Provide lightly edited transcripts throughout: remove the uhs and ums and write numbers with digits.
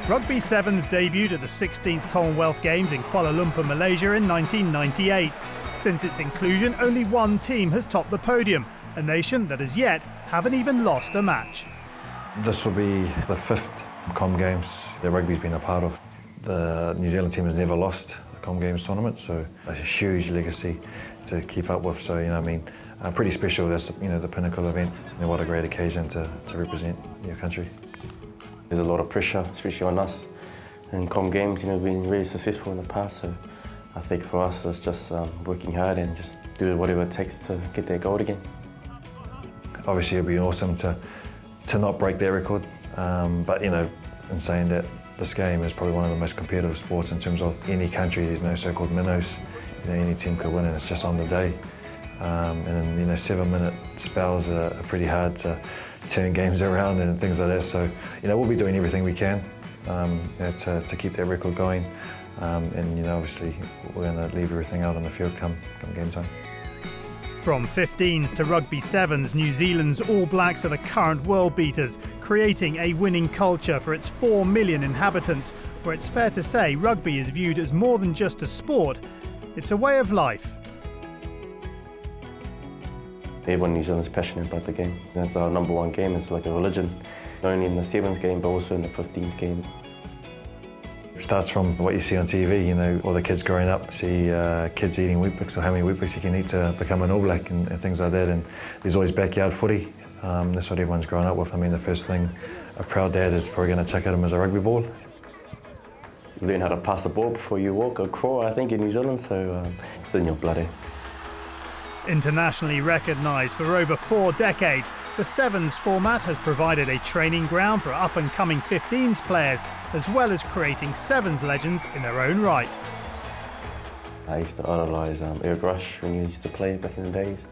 Rugby Sevens debuted at the 16th Commonwealth Games in Kuala Lumpur, Malaysia in 1998. Since its inclusion, only one team has topped the podium, a nation that as yet haven't even lost a match. This will be the 5th Com Games that rugby's been a part of. The New Zealand team has never lost the Com Games tournament, so a huge legacy to keep up with. So, pretty special. That's, the pinnacle event. What a great occasion to represent your country. There's a lot of pressure, especially on us. In Com Games, we've been really successful in the past, so I think for us it's just working hard and just do whatever it takes to get that gold again. Obviously it'd be awesome to not break that record, but in saying that, this game is probably one of the most competitive sports in terms of any country. There's no so-called minnows. Any team could win and it's just on the day. And 7-minute spells are pretty hard to turn games around and things like that. So, we'll be doing everything we can to keep that record going. And obviously we're going to leave everything out on the field come game time. From 15s to rugby sevens, New Zealand's All Blacks are the current world beaters, creating a winning culture for its 4 million inhabitants, where it's fair to say rugby is viewed as more than just a sport, it's a way of life. Everyone in New Zealand is passionate about the game. That's our #1 game. It's like a religion, not only in the sevens game, but also in the 15s game. It starts from what you see on TV, all the kids growing up, see kids eating Weet-Bix or how many Weet-Bix you can eat to become an All Black and things like that. And there's always backyard footy. That's what everyone's grown up with. The first thing a proud dad is probably going to chuck at him is a rugby ball. You learn how to pass the ball before you walk or crawl, I think, in New Zealand, so it's in your blood. Internationally recognised for over 4 decades, the Sevens format has provided a training ground for up-and-coming 15s players, as well as creating Sevens legends in their own right. I used to idolise Eric Rush when he used to play back in the days,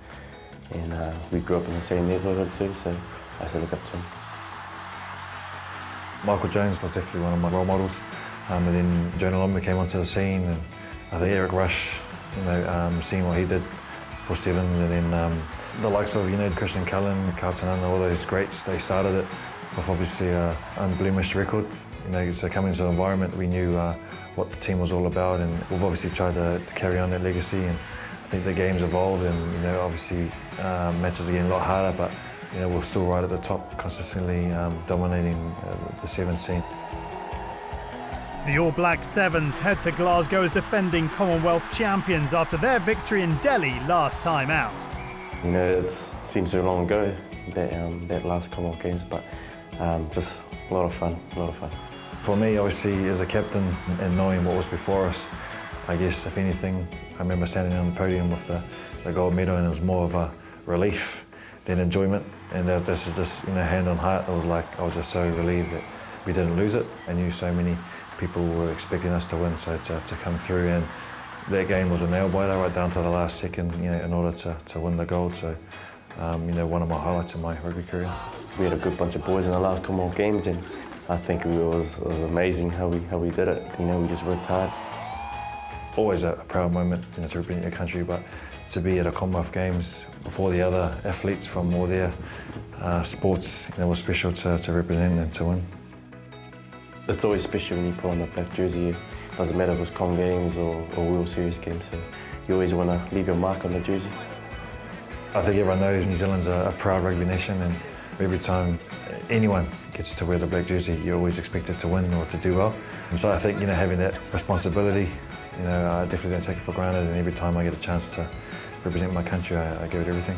and we grew up in the same neighbourhood too, so I used to look up to him. Michael Jones was definitely one of my role models, and then Jonah Lomu came onto the scene, and I think Eric Rush, seeing what he did for sevens, and then the likes of Christian Cullen, Carlton Under, all those greats, they started it with obviously an unblemished record. So coming into the environment, we knew what the team was all about, and we've obviously tried to carry on that legacy. And I think the game's evolved, and obviously matches are getting a lot harder, but we're still right at the top, consistently dominating the sevens scene. The All Black Sevens head to Glasgow as defending Commonwealth champions after their victory in Delhi last time out. It seems so long ago, that last Commonwealth Games, but just a lot of fun. For me, obviously, as a captain and knowing what was before us, I guess, if anything, I remember standing on the podium with the gold medal, and it was more of a relief than enjoyment. And this is just, hand on heart, I was just so relieved that we didn't lose it. I knew so many people were expecting us to win, so to come through, and that game was a nail-biter right down to the last second, in order to win the gold. So, one of my highlights in my rugby career. We had a good bunch of boys in the last Commonwealth Games, and I think it was amazing how we did it. We just worked hard. Always a proud moment, to represent your country, but to be at a Commonwealth Games before the other athletes from all their sports, was special to represent and to win. It's always special when you put on the black jersey. It doesn't matter if it's Com Games or World Series games, so you always want to leave your mark on the jersey. I think everyone knows New Zealand's a proud rugby nation, and every time anyone gets to wear the black jersey, you're always expected to win or to do well. And so I think, having that responsibility, I definitely don't take it for granted, and every time I get a chance to represent my country, I give it everything.